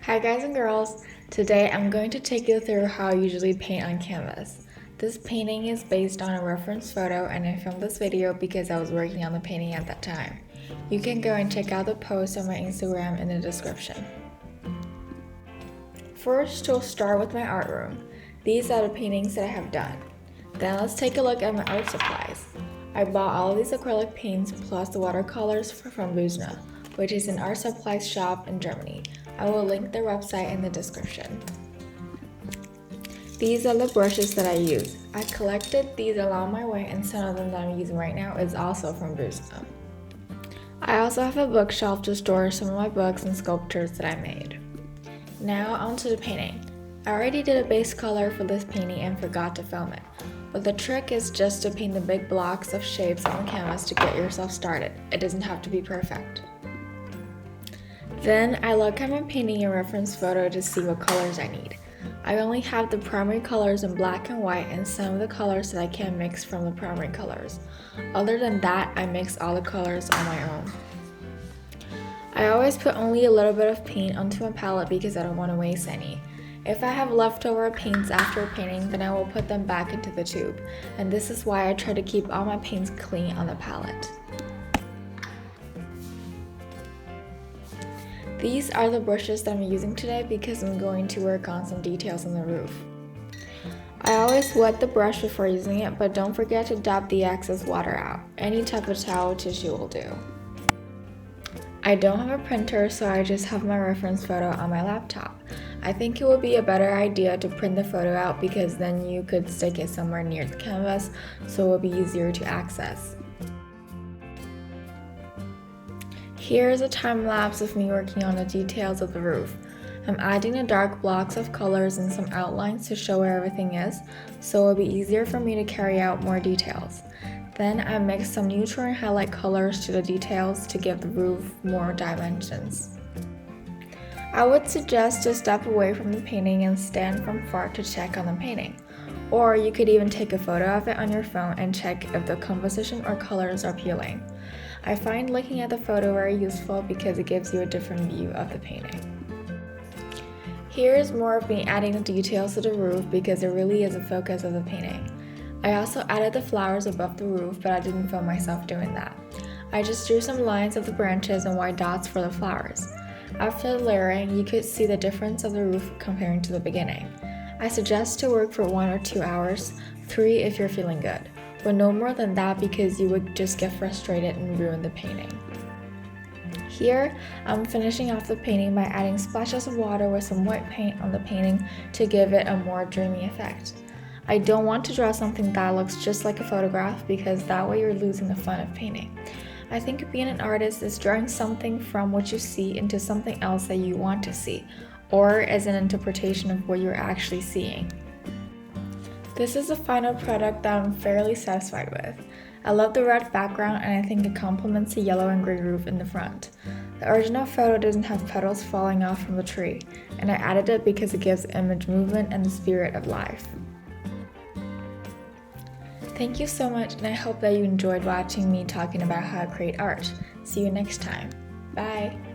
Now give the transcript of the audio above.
Hi guys and girls! Today I'm going to take you through how I usually paint on canvas. This painting is based on a reference photo and I filmed this video because I was working on the painting at that time. You can go and check out the post on my Instagram in the description. First, we'll start with my art room. These are the paintings that I have done. Then let's take a look at my art supplies. I bought all of these acrylic paints plus the watercolors from 𝙏𝙗𝙚, which is an art supplies shop in Germany. I will link their website in the description. These are the brushes that I use. I collected these along my way and some of them that I'm using right now is also from 𝙏𝙗𝙚. I also have a bookshelf to store some of my books and sculptures that I made. Now onto the painting. I already did a base color for this painting and forgot to film it. But the trick is just to paint the big blocks of shapes on the canvas to get yourself started. It doesn't have to be perfect. Then I look at my painting and reference photo to see what colors I need. I only have the primary colors in black and white and some of the colors that I can mix from the primary colors. Other than that, I mix all the colors on my own. I always put only a little bit of paint onto my palette because I don't want to waste any. If I have leftover paints after painting, then I will put them back into the tube. And this is why I try to keep all my paints clean on the palette. These are the brushes that I'm using today because I'm going to work on some details on the roof. I always wet the brush before using it, but don't forget to dab the excess water out. Any type of towel or tissue will do. I don't have a printer, so I just have my reference photo on my laptop. I think it would be a better idea to print the photo out because then you could stick it somewhere near the canvas, so it will be easier to access. Here is a time lapse of me working on the details of the roof. I'm adding the dark blocks of colors and some outlines to show where everything is, so it will be easier for me to carry out more details. Then I mix some neutral and highlight colors to the details to give the roof more dimensions. I would suggest to step away from the painting and stand from far to check on the painting. Or you could even take a photo of it on your phone and check if the composition or colors are appealing. I find looking at the photo very useful because it gives you a different view of the painting. Here is more of me adding the details to the roof because it really is the focus of the painting. I also added the flowers above the roof, but I didn't film myself doing that. I just drew some lines of the branches and white dots for the flowers. After the layering, you could see the difference of the roof comparing to the beginning. I suggest to work for 1 or 2 hours, 3 if you're feeling good, but no more than that because you would just get frustrated and ruin the painting. Here, I'm finishing off the painting by adding splashes of water with some white paint on the painting to give it a more dreamy effect. I don't want to draw something that looks just like a photograph because that way you're losing the fun of painting. I think being an artist is drawing something from what you see into something else that you want to see, or as an interpretation of what you're actually seeing. This is the final product that I'm fairly satisfied with. I love the red background and I think it complements the yellow and gray roof in the front. The original photo doesn't have petals falling off from the tree, and I added it because it gives the image movement and the spirit of life. Thank you so much and I hope that you enjoyed watching me talking about how I create art. See you next time. Bye!